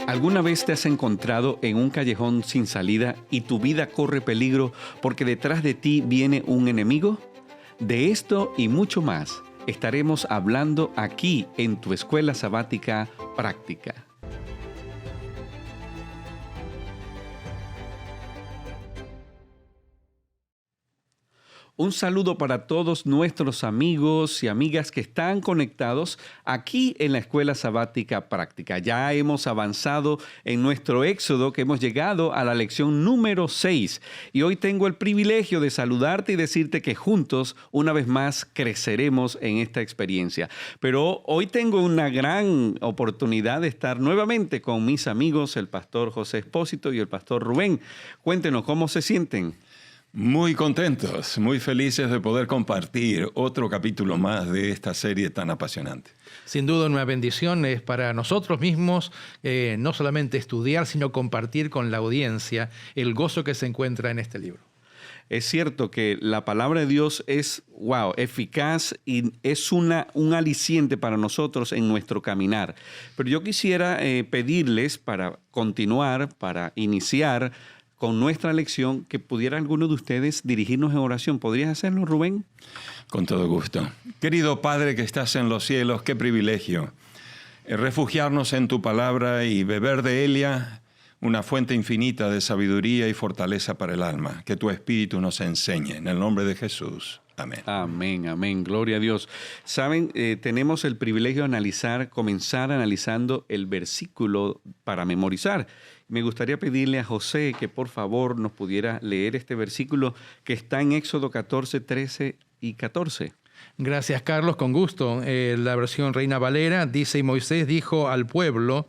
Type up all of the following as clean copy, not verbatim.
¿Alguna vez te has encontrado en un callejón sin salida y tu vida corre peligro porque detrás de ti viene un enemigo? De esto y mucho más estaremos hablando aquí en tu Escuela Sabática Práctica. Un saludo para todos nuestros amigos y amigas que están conectados aquí en la Escuela Sabática Práctica. Ya hemos avanzado en nuestro éxodo, que hemos llegado a la lección número 6. Y hoy tengo el privilegio de saludarte y decirte que juntos, una vez más, creceremos en esta experiencia. Pero hoy tengo una gran oportunidad de estar nuevamente con mis amigos, el pastor José Espósito y el pastor Rubén. Cuéntenos, ¿cómo se sienten? Muy contentos, muy felices de poder compartir otro capítulo más de esta serie tan apasionante. Sin duda una bendición es para nosotros mismos, no solamente estudiar, sino compartir con la audiencia el gozo que se encuentra en este libro. Es cierto que la palabra de Dios es, eficaz y es un aliciente para nosotros en nuestro caminar. Pero yo quisiera pedirles para continuar, para iniciar con nuestra lección, que pudiera alguno de ustedes dirigirnos en oración. ¿Podrías hacerlo, Rubén? Con todo gusto. Querido Padre que estás en los cielos, qué privilegio refugiarnos en tu palabra y beber de ella, una fuente infinita de sabiduría y fortaleza para el alma. Que tu Espíritu nos enseñe. En el nombre de Jesús. Amén. Amén, amén. Gloria a Dios. Saben, tenemos el privilegio de comenzar analizando el versículo para memorizar. Me gustaría pedirle a José que por favor nos pudiera leer este versículo que está en Éxodo 14, 13 y 14. Gracias, Carlos, con gusto. La versión Reina Valera dice: y Moisés dijo al pueblo: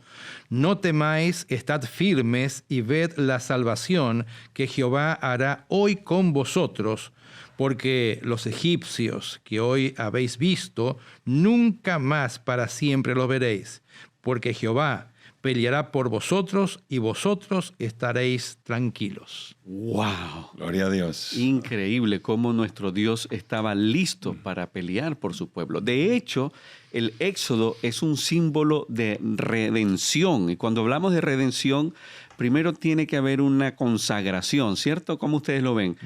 no temáis, estad firmes y ved la salvación que Jehová hará hoy con vosotros, porque los egipcios que hoy habéis visto, nunca más para siempre los veréis, porque Jehová peleará por vosotros y vosotros estaréis tranquilos. ¡Wow! Gloria a Dios. Increíble cómo nuestro Dios estaba listo para pelear por su pueblo. De hecho, el Éxodo es un símbolo de redención. Y cuando hablamos de redención, primero tiene que haber una consagración, ¿cierto? ¿Cómo ustedes lo ven?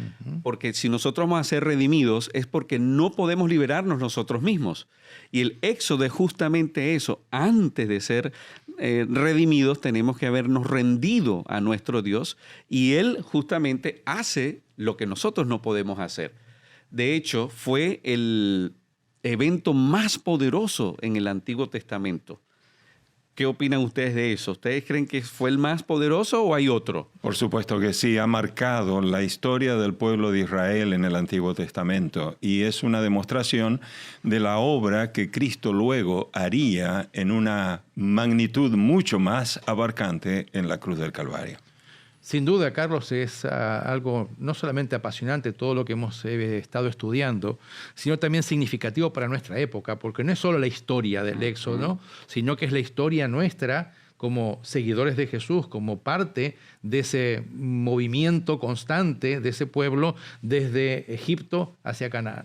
Porque si nosotros vamos a ser redimidos es porque no podemos liberarnos nosotros mismos. Y el Éxodo es justamente eso. Antes de ser redimidos tenemos que habernos rendido a nuestro Dios y Él justamente hace lo que nosotros no podemos hacer. De hecho, fue el evento más poderoso en el Antiguo Testamento. ¿Qué opinan ustedes de eso? ¿Ustedes creen que fue el más poderoso o hay otro? Por supuesto que sí, ha marcado la historia del pueblo de Israel en el Antiguo Testamento y es una demostración de la obra que Cristo luego haría en una magnitud mucho más abarcante en la cruz del Calvario. Sin duda, Carlos, es algo no solamente apasionante todo lo que hemos estado estudiando, sino también significativo para nuestra época, porque no es solo la historia del Éxodo, ¿no? Sino que es la historia nuestra como seguidores de Jesús, como parte de ese movimiento constante de ese pueblo desde Egipto hacia Canaán.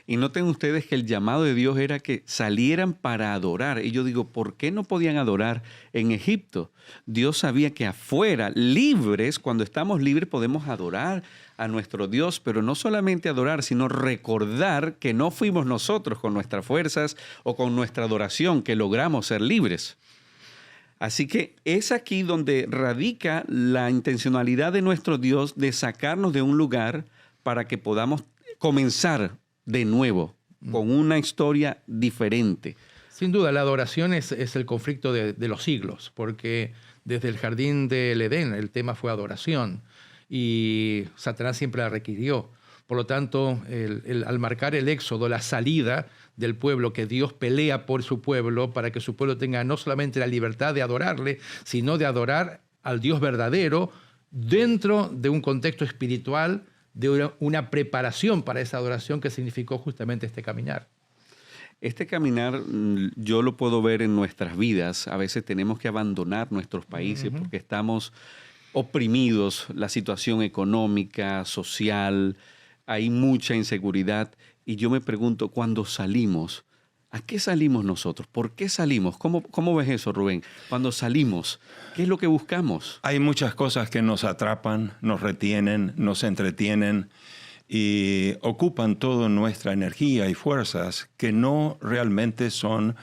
Y noten ustedes que el llamado de Dios era que salieran para adorar. Y yo digo, ¿por qué no podían adorar en Egipto? Dios sabía que afuera, libres, cuando estamos libres podemos adorar a nuestro Dios, pero no solamente adorar, sino recordar que no fuimos nosotros con nuestras fuerzas o con nuestra adoración que logramos ser libres. Así que es aquí donde radica la intencionalidad de nuestro Dios de sacarnos de un lugar para que podamos comenzar de nuevo, con una historia diferente. Sin duda, la adoración es el conflicto de los siglos, porque desde el jardín del Edén el tema fue adoración y Satanás siempre la requirió. Por lo tanto, al marcar el éxodo, la salida del pueblo, que Dios pelea por su pueblo para que su pueblo tenga no solamente la libertad de adorarle, sino de adorar al Dios verdadero dentro de un contexto espiritual, de una preparación para esa adoración que significó justamente este caminar. Este caminar yo lo puedo ver en nuestras vidas. A veces tenemos que abandonar nuestros países porque estamos oprimidos, la situación económica, social, hay mucha inseguridad. Y yo me pregunto, cuando salimos, ¿A qué salimos nosotros? ¿Por qué salimos? ¿Cómo ves eso, Rubén? Cuando salimos, ¿qué es lo que buscamos? Hay muchas cosas que nos atrapan, nos retienen, nos entretienen y ocupan toda nuestra energía y fuerzas que no realmente son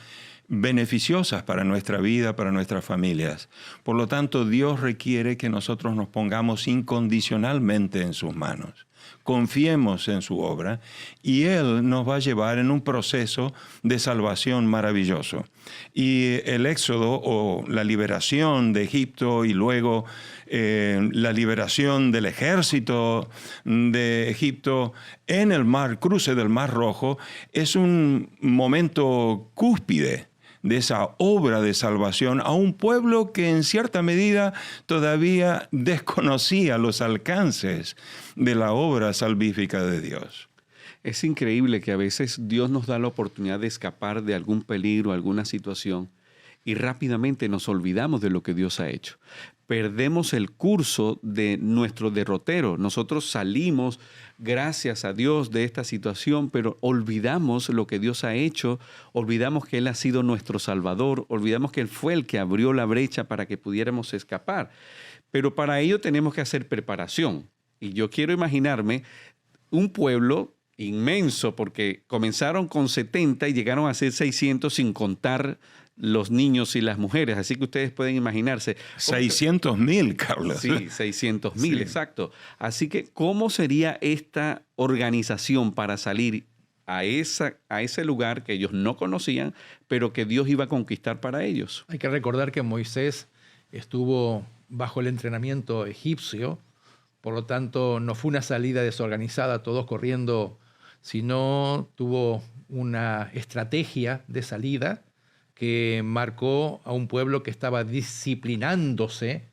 beneficiosas para nuestra vida, para nuestras familias. Por lo tanto, Dios requiere que nosotros nos pongamos incondicionalmente en sus manos. Confiemos en su obra y Él nos va a llevar en un proceso de salvación maravilloso. Y el éxodo o la liberación de Egipto y luego la liberación del ejército de Egipto en el cruce del Mar Rojo es un momento cúspide de esa obra de salvación a un pueblo que en cierta medida todavía desconocía los alcances de la obra salvífica de Dios. Es increíble que a veces Dios nos da la oportunidad de escapar de algún peligro, alguna situación, y rápidamente nos olvidamos de lo que Dios ha hecho. Perdemos el curso de nuestro derrotero. Nosotros salimos, gracias a Dios, de esta situación, pero olvidamos lo que Dios ha hecho, olvidamos que Él ha sido nuestro Salvador, olvidamos que Él fue el que abrió la brecha para que pudiéramos escapar. Pero para ello tenemos que hacer preparación. Y yo quiero imaginarme un pueblo inmenso, porque comenzaron con 70 y llegaron a ser 600 sin contar los niños y las mujeres. Así que ustedes pueden imaginarse. 600,000, Carlos. Sí, 600,000, sí. Exacto. Así que, ¿cómo sería esta organización para salir a ese lugar que ellos no conocían, pero que Dios iba a conquistar para ellos? Hay que recordar que Moisés estuvo bajo el entrenamiento egipcio, por lo tanto no fue una salida desorganizada, todos corriendo, sino tuvo una estrategia de salida que marcó a un pueblo que estaba disciplinándose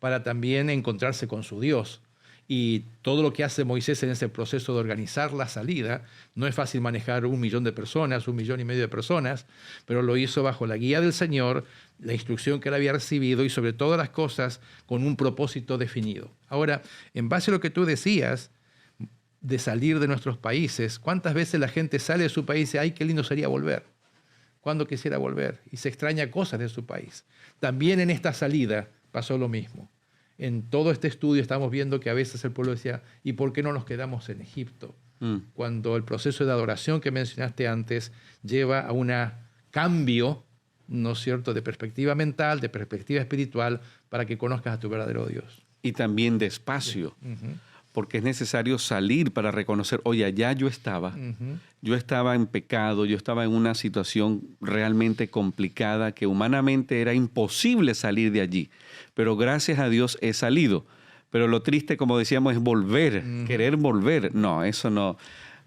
para también encontrarse con su Dios. Y todo lo que hace Moisés en ese proceso de organizar la salida, no es fácil manejar 1 millón de personas, 1,5 millones de personas, pero lo hizo bajo la guía del Señor, la instrucción que él había recibido y sobre todas las cosas con un propósito definido. Ahora, en base a lo que tú decías de salir de nuestros países, ¿cuántas veces la gente sale de su país y dice, ay, qué lindo sería volver? ¿Cuándo quisiera volver? Y se extraña cosas de su país. También en esta salida pasó lo mismo. En todo este estudio estamos viendo que a veces el pueblo decía, ¿y por qué no nos quedamos en Egipto? Cuando el proceso de adoración que mencionaste antes lleva a un cambio, ¿no es cierto?, de perspectiva mental, de perspectiva espiritual, para que conozcas a tu verdadero Dios. Y también de espacio. Porque es necesario salir para reconocer, oye, allá yo estaba en pecado, yo estaba en una situación realmente complicada que humanamente era imposible salir de allí, pero gracias a Dios he salido. Pero lo triste, como decíamos, es volver, querer volver. No, eso no.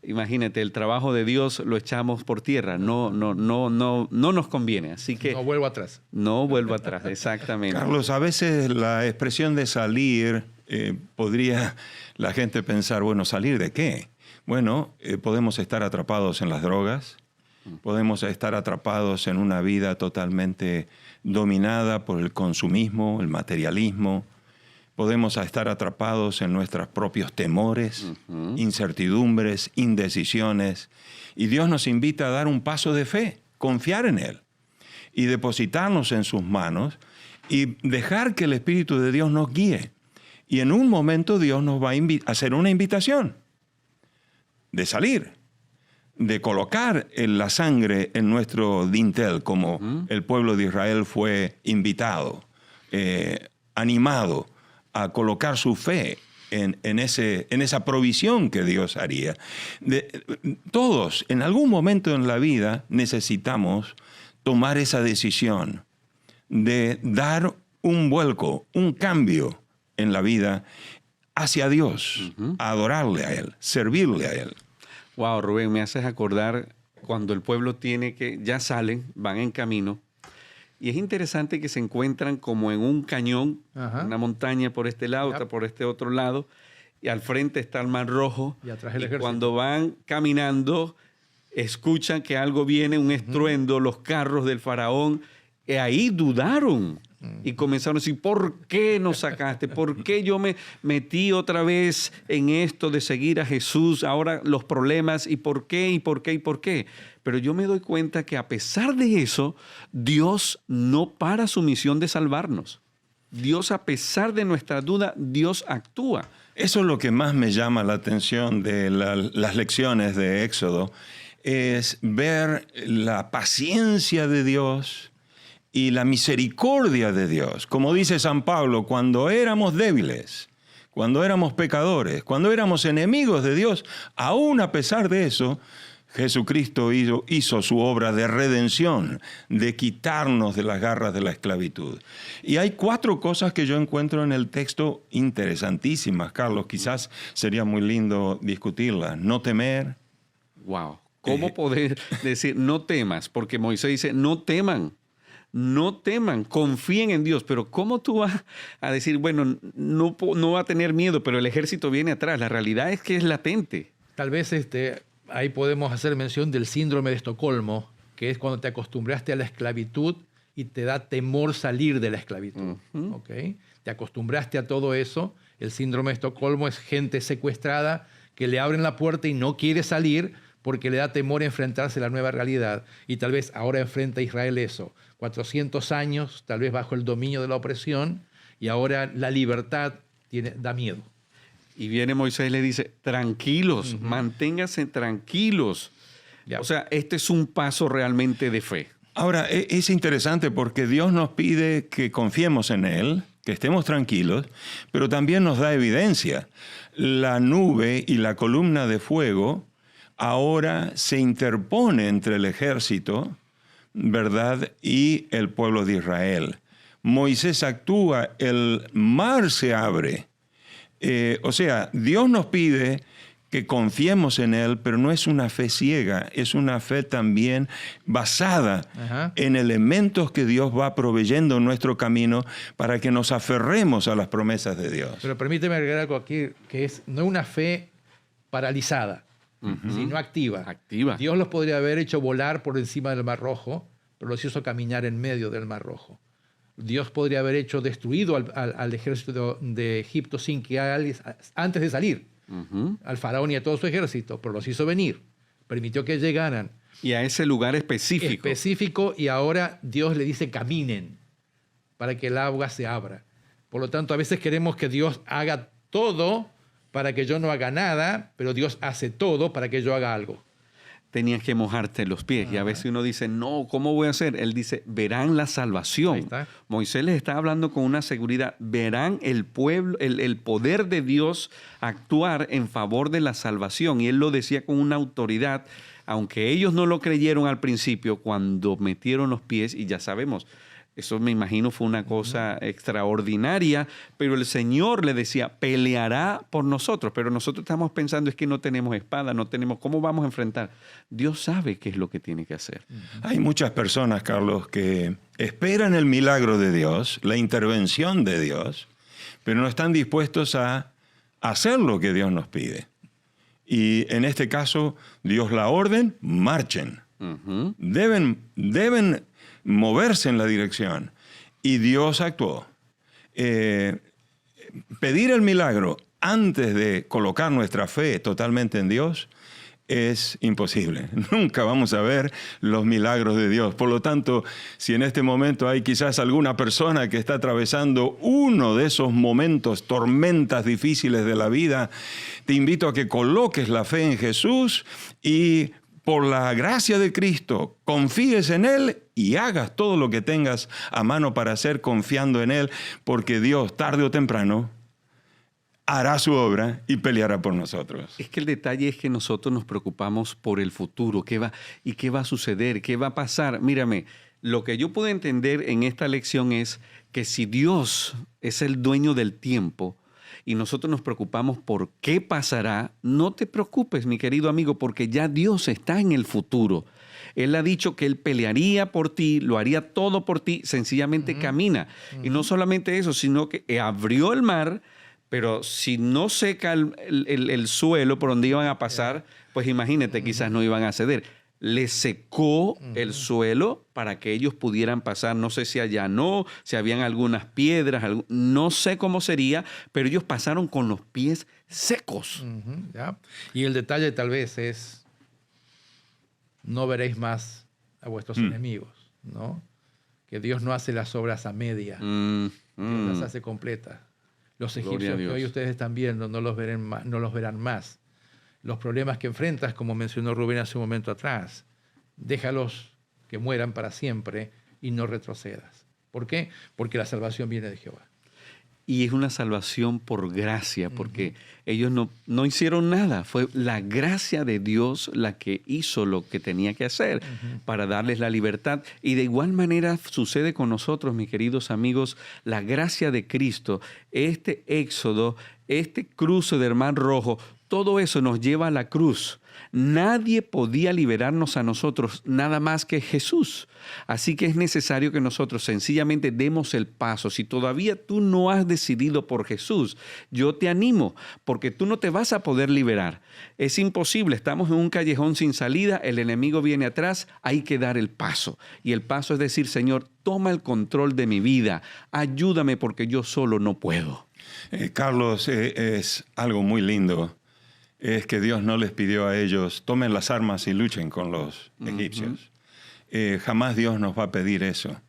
Imagínate, el trabajo de Dios lo echamos por tierra, no nos conviene, así que... No vuelvo atrás. No vuelvo atrás, exactamente. Carlos, a veces la expresión de salir, podría la gente pensar, bueno, ¿salir de qué? Bueno, podemos estar atrapados en las drogas, podemos estar atrapados en una vida totalmente dominada por el consumismo, el materialismo, podemos estar atrapados en nuestros propios temores, incertidumbres, indecisiones. Y Dios nos invita a dar un paso de fe, confiar en Él y depositarnos en sus manos y dejar que el Espíritu de Dios nos guíe. Y en un momento Dios nos va a hacer una invitación de salir, de colocar la sangre en nuestro dintel, como el pueblo de Israel fue invitado, animado a colocar su fe en esa provisión que Dios haría. Todos, en algún momento en la vida, necesitamos tomar esa decisión de dar un vuelco, un cambio en la vida hacia Dios, a adorarle a Él, servirle a Él. Wow, Rubén, me haces acordar cuando el pueblo ya salen, van en camino, y es interesante que se encuentran como en un cañón, una montaña por este lado, otra por este otro lado, y al frente está el Mar Rojo, y atrás el ejército. Cuando van caminando, escuchan que algo viene, un estruendo, los carros del faraón, y ahí dudaron. Y comenzaron a decir, ¿por qué nos sacaste? ¿Por qué yo me metí otra vez en esto de seguir a Jesús? Ahora los problemas, ¿y por qué? ¿Y por qué? ¿Y por qué? Pero yo me doy cuenta que a pesar de eso, Dios no para su misión de salvarnos. Dios, a pesar de nuestra duda, Dios actúa. Eso es lo que más me llama la atención de las lecciones de Éxodo, es ver la paciencia de Dios y la misericordia de Dios. Como dice San Pablo, cuando éramos débiles, cuando éramos pecadores, cuando éramos enemigos de Dios, aún a pesar de eso, Jesucristo hizo su obra de redención, de quitarnos de las garras de la esclavitud. Y hay 4 cosas que yo encuentro en el texto interesantísimas, Carlos. Quizás sería muy lindo discutirlas. No temer. Wow. ¿Cómo poder decir no temas? Porque Moisés dice no teman. No teman, confíen en Dios. Pero ¿cómo tú vas a decir, bueno, no va a tener miedo, pero el ejército viene atrás? La realidad es que es latente. Tal vez ahí podemos hacer mención del síndrome de Estocolmo, que es cuando te acostumbraste a la esclavitud y te da temor salir de la esclavitud. ¿Okay? Te acostumbraste a todo eso. El síndrome de Estocolmo es gente secuestrada que le abren la puerta y no quiere salir porque le da temor enfrentarse a la nueva realidad. Y tal vez ahora enfrenta a Israel eso. 400 años, tal vez bajo el dominio de la opresión, y ahora la libertad da miedo. Y viene Moisés y le dice, tranquilos, manténganse tranquilos. Ya. O sea, este es un paso realmente de fe. Ahora, es interesante porque Dios nos pide que confiemos en Él, que estemos tranquilos, pero también nos da evidencia. La nube y la columna de fuego ahora se interpone entre el ejército, ¿verdad?, y el pueblo de Israel. Moisés actúa, el mar se abre. O sea, Dios nos pide que confiemos en Él, pero no es una fe ciega, es una fe también basada en elementos que Dios va proveyendo en nuestro camino para que nos aferremos a las promesas de Dios. Pero permíteme agregar algo aquí, que es no una fe paralizada, sino activa. Activa. Dios los podría haber hecho volar por encima del Mar Rojo, pero los hizo caminar en medio del Mar Rojo. Dios podría haber hecho destruido al ejército de Egipto sin que antes de salir, al faraón y a todo su ejército, pero los hizo venir, permitió que llegaran. Y a ese lugar específico. Y ahora Dios le dice caminen para que el agua se abra. Por lo tanto, a veces queremos que Dios haga todo para que yo no haga nada, pero Dios hace todo para que yo haga algo. Tenías que mojarte los pies. Y a veces uno dice, no, ¿cómo voy a hacer? Él dice, verán la salvación. Ahí está. Moisés les está hablando con una seguridad. Verán el pueblo, el poder de Dios actuar en favor de la salvación. Y él lo decía con una autoridad, aunque ellos no lo creyeron al principio, cuando metieron los pies, y ya sabemos, eso me imagino fue una cosa extraordinaria, pero el Señor le decía, peleará por nosotros, pero nosotros estamos pensando es que no tenemos espada, no tenemos, ¿cómo vamos a enfrentar? Dios sabe qué es lo que tiene que hacer. Hay muchas personas, Carlos, que esperan el milagro de Dios, la intervención de Dios, pero no están dispuestos a hacer lo que Dios nos pide. Y en este caso, Dios la orden, marchen. Deben moverse en la dirección. Y Dios actuó. Pedir el milagro antes de colocar nuestra fe totalmente en Dios es imposible. Nunca vamos a ver los milagros de Dios. Por lo tanto, si en este momento hay quizás alguna persona que está atravesando uno de esos momentos, tormentas difíciles de la vida, te invito a que coloques la fe en Jesús y por la gracia de Cristo, confíes en Él y hagas todo lo que tengas a mano para hacer confiando en Él, porque Dios, tarde o temprano, hará su obra y peleará por nosotros. Es que el detalle es que nosotros nos preocupamos por el futuro, qué va a suceder, qué va a pasar. Mírame, lo que yo pude entender en esta lección es que si Dios es el dueño del tiempo, y nosotros nos preocupamos por qué pasará, no te preocupes, mi querido amigo, porque ya Dios está en el futuro. Él ha dicho que Él pelearía por ti, lo haría todo por ti, sencillamente camina. Y no solamente eso, sino que abrió el mar, pero si no seca el suelo por donde iban a pasar, pues imagínate, quizás no iban a ceder. Le secó el suelo para que ellos pudieran pasar. No sé si allanó, si habían algunas piedras, no sé cómo sería, pero ellos pasaron con los pies secos. ¿Ya? Y el detalle tal vez es, no veréis más a vuestros enemigos, ¿no? Que Dios no hace las obras a media, Dios las hace completas. Los Gloria a egipcios que Dios. hoy ustedes están viendo no los verán más. Los problemas que enfrentas, como mencionó Rubén hace un momento atrás, déjalos que mueran para siempre y no retrocedas. ¿Por qué? Porque la salvación viene de Jehová. Y es una salvación por gracia, porque ellos no hicieron nada. Fue la gracia de Dios la que hizo lo que tenía que hacer para darles la libertad. Y de igual manera sucede con nosotros, mis queridos amigos, la gracia de Cristo, este éxodo, este cruce del Mar Rojo, todo eso nos lleva a la cruz. Nadie podía liberarnos a nosotros nada más que Jesús. Así que es necesario que nosotros sencillamente demos el paso. Si todavía tú no has decidido por Jesús, yo te animo, porque tú no te vas a poder liberar. Es imposible, estamos en un callejón sin salida, el enemigo viene atrás, hay que dar el paso. Y el paso es decir, Señor, toma el control de mi vida, ayúdame porque yo solo no puedo. Carlos, es algo muy lindo. Es que Dios no les pidió a ellos, tomen las armas y luchen con los egipcios. Jamás Dios nos va a pedir eso.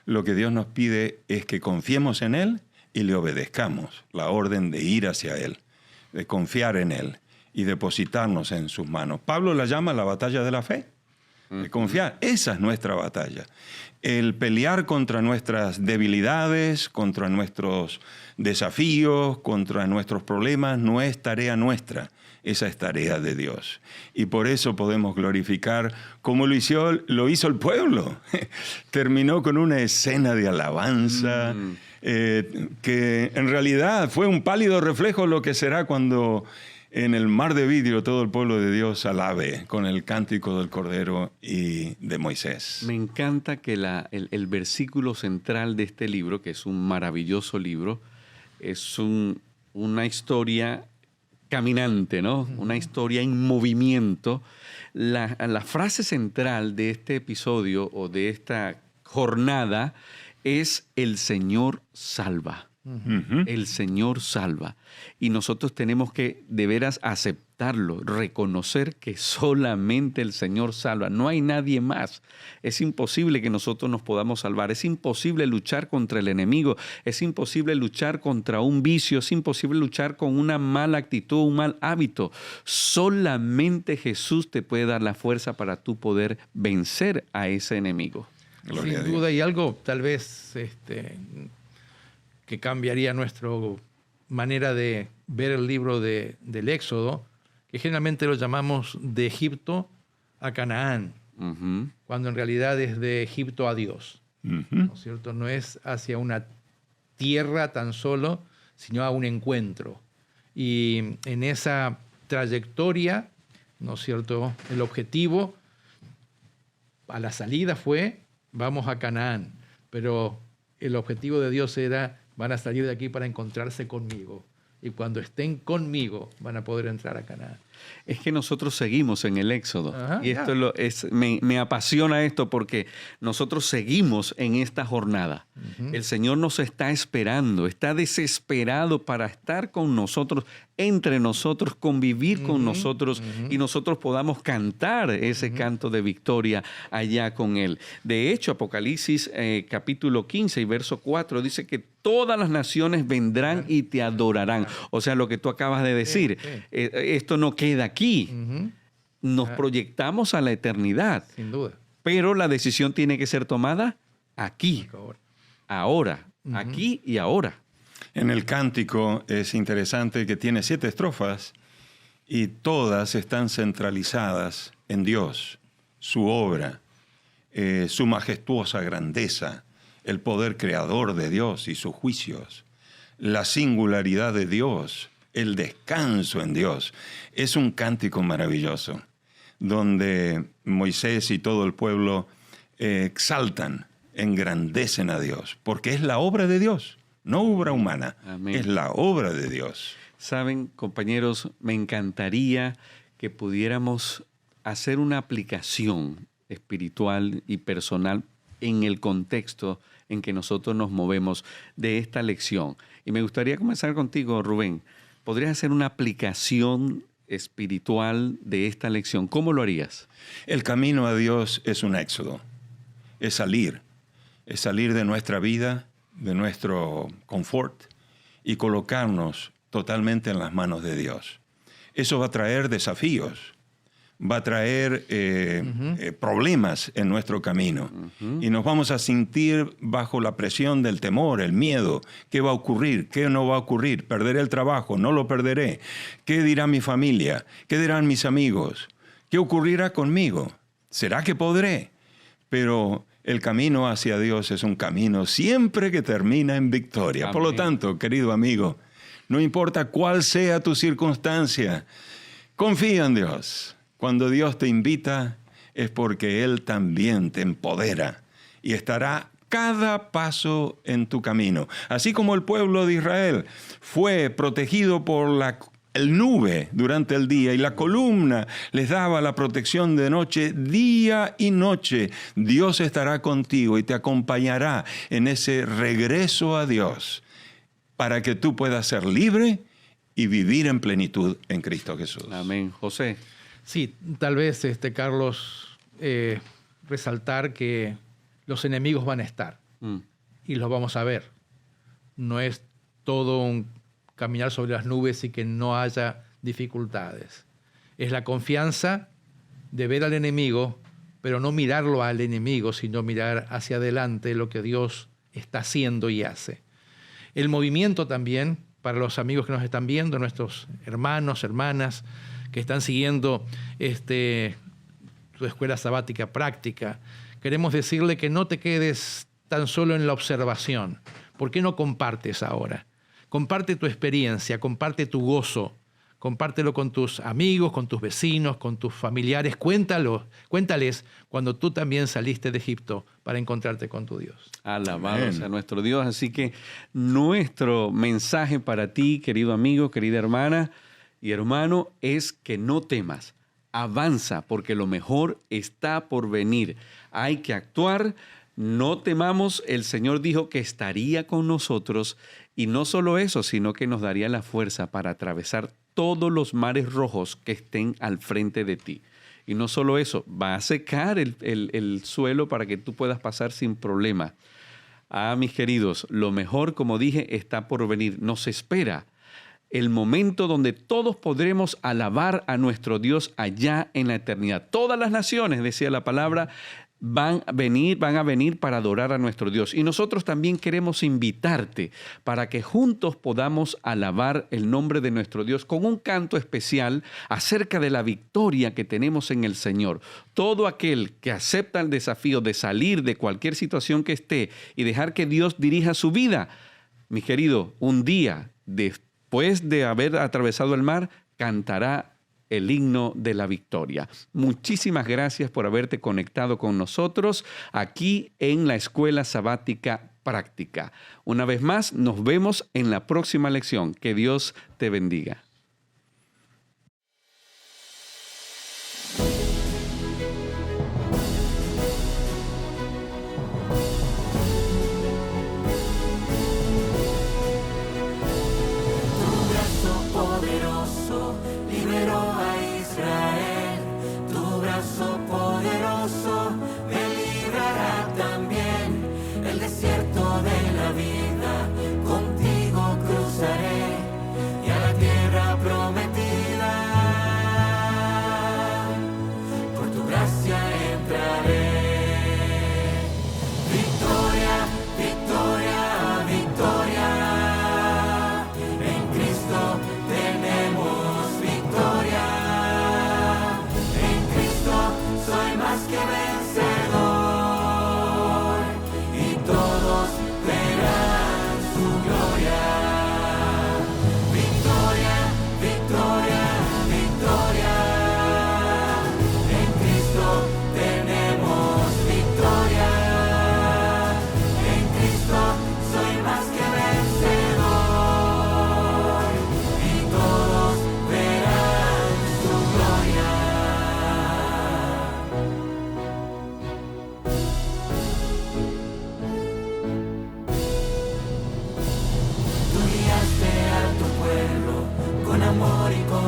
Lo que Dios nos pide es que confiemos en Él y le obedezcamos la orden de ir hacia Él, de confiar en Él y depositarnos en sus manos. Pablo la llama la batalla de la fe, de confiar. Esa es nuestra batalla. El pelear contra nuestras debilidades, contra nuestros desafíos, contra nuestros problemas, no es tarea nuestra. Esa es tarea de Dios. Y por eso podemos glorificar como lo hizo el pueblo. Terminó con una escena de alabanza que en realidad fue un pálido reflejo de lo que será cuando en el mar de vidrio todo el pueblo de Dios alabe con el cántico del Cordero y de Moisés. Me encanta que el versículo central de este libro, que es un maravilloso libro, es una historia caminante, ¿no? Una historia en movimiento. La frase central de este episodio o de esta jornada es el Señor salva. El Señor salva. Y nosotros tenemos que de veras aceptarlo, reconocer que solamente el Señor salva. No hay nadie más. Es imposible que nosotros nos podamos salvar. Es imposible luchar contra el enemigo. Es imposible luchar contra un vicio. Es imposible luchar con una mala actitud, un mal hábito. Solamente Jesús te puede dar la fuerza para tú poder vencer a ese enemigo. Gloria a Sin Dios. duda, y algo tal vez que cambiaría nuestra manera de ver el libro del Éxodo, que generalmente lo llamamos de Egipto a Canaán, cuando en realidad es de Egipto a Dios, ¿no es cierto? No es hacia una tierra tan solo, sino a un encuentro. Y en esa trayectoria, ¿no es cierto?, el objetivo a la salida fue, vamos a Canaán, pero el objetivo de Dios era, van a salir de aquí para encontrarse conmigo. Y cuando estén conmigo, van a poder entrar a Canaán. Es que nosotros seguimos en el Éxodo. Ajá, y esto me apasiona esto porque nosotros seguimos en esta jornada. El Señor nos está esperando, está desesperado para estar con nosotros, entre nosotros, convivir con nosotros y nosotros podamos cantar ese canto de victoria allá con Él. De hecho, Apocalipsis capítulo 15 y verso 4 dice que todas las naciones vendrán y te adorarán. O sea, lo que tú acabas de decir, esto no queda aquí. Nos proyectamos a la eternidad. Sin duda. Pero la decisión tiene que ser tomada aquí, ahora, aquí y ahora. En el cántico es interesante que tiene 7 estrofas y todas están centralizadas en Dios, su obra, su majestuosa grandeza, el poder creador de Dios y sus juicios, la singularidad de Dios, el descanso en Dios. Es un cántico maravilloso, donde Moisés y todo el pueblo exaltan, engrandecen a Dios, porque es la obra de Dios, no obra humana, Amén. es la obra de Dios. Saben, compañeros, me encantaría que pudiéramos hacer una aplicación espiritual y personal en el contexto en que nosotros nos movemos de esta lección. Y me gustaría comenzar contigo, Rubén. ¿Podrías hacer una aplicación espiritual de esta lección, ¿cómo lo harías? El camino a Dios es un éxodo, es salir de nuestra vida, de nuestro confort y colocarnos totalmente en las manos de Dios. Eso va a traer desafíos, va a traer problemas en nuestro camino y nos vamos a sentir bajo la presión del temor, el miedo. ¿Qué va a ocurrir? ¿Qué no va a ocurrir? ¿Perderé el trabajo? ¿No lo perderé? ¿Qué dirá mi familia? ¿Qué dirán mis amigos? ¿Qué ocurrirá conmigo? ¿Será que podré? Pero el camino hacia Dios es un camino siempre que termina en victoria. Amén. Por lo tanto, querido amigo, no importa cuál sea tu circunstancia, confía en Dios. Cuando Dios te invita es porque Él también te empodera y estará cada paso en tu camino. Así como el pueblo de Israel fue protegido por el nube durante el día y la columna les daba la protección de noche, día y noche. Dios estará contigo y te acompañará en ese regreso a Dios para que tú puedas ser libre y vivir en plenitud en Cristo Jesús. Amén. José. Sí, tal vez, Carlos, resaltar que los enemigos van a estar y los vamos a ver. No es todo un caminar sobre las nubes y que no haya dificultades. Es la confianza de ver al enemigo, pero no mirarlo al enemigo, sino mirar hacia adelante lo que Dios está haciendo y hace. El movimiento también, para los amigos que nos están viendo, nuestros hermanos, hermanas, que están siguiendo tu escuela sabática práctica, queremos decirle que no te quedes tan solo en la observación. ¿Por qué no compartes ahora? Comparte tu experiencia, comparte tu gozo, compártelo con tus amigos, con tus vecinos, con tus familiares. Cuéntales cuando tú también saliste de Egipto para encontrarte con tu Dios. Alabado sea nuestro Dios. Así que nuestro mensaje para ti, querido amigo, querida hermana y hermano, es que no temas. Avanza, porque lo mejor está por venir. Hay que actuar. No temamos, el Señor dijo que estaría con nosotros y no solo eso, sino que nos daría la fuerza para atravesar todos los mares rojos que estén al frente de ti. Y no solo eso, va a secar el suelo para que tú puedas pasar sin problema. Mis queridos, lo mejor, como dije, está por venir. Nos espera el momento donde todos podremos alabar a nuestro Dios allá en la eternidad. Todas las naciones, decía la palabra, van a venir para adorar a nuestro Dios. Y nosotros también queremos invitarte para que juntos podamos alabar el nombre de nuestro Dios con un canto especial acerca de la victoria que tenemos en el Señor. Todo aquel que acepta el desafío de salir de cualquier situación que esté y dejar que Dios dirija su vida, mi querido, un día después de haber atravesado el mar, cantará el himno de la victoria. Muchísimas gracias por haberte conectado con nosotros aquí en la Escuela Sabática Práctica. Una vez más, nos vemos en la próxima lección. Que Dios te bendiga. Amor y con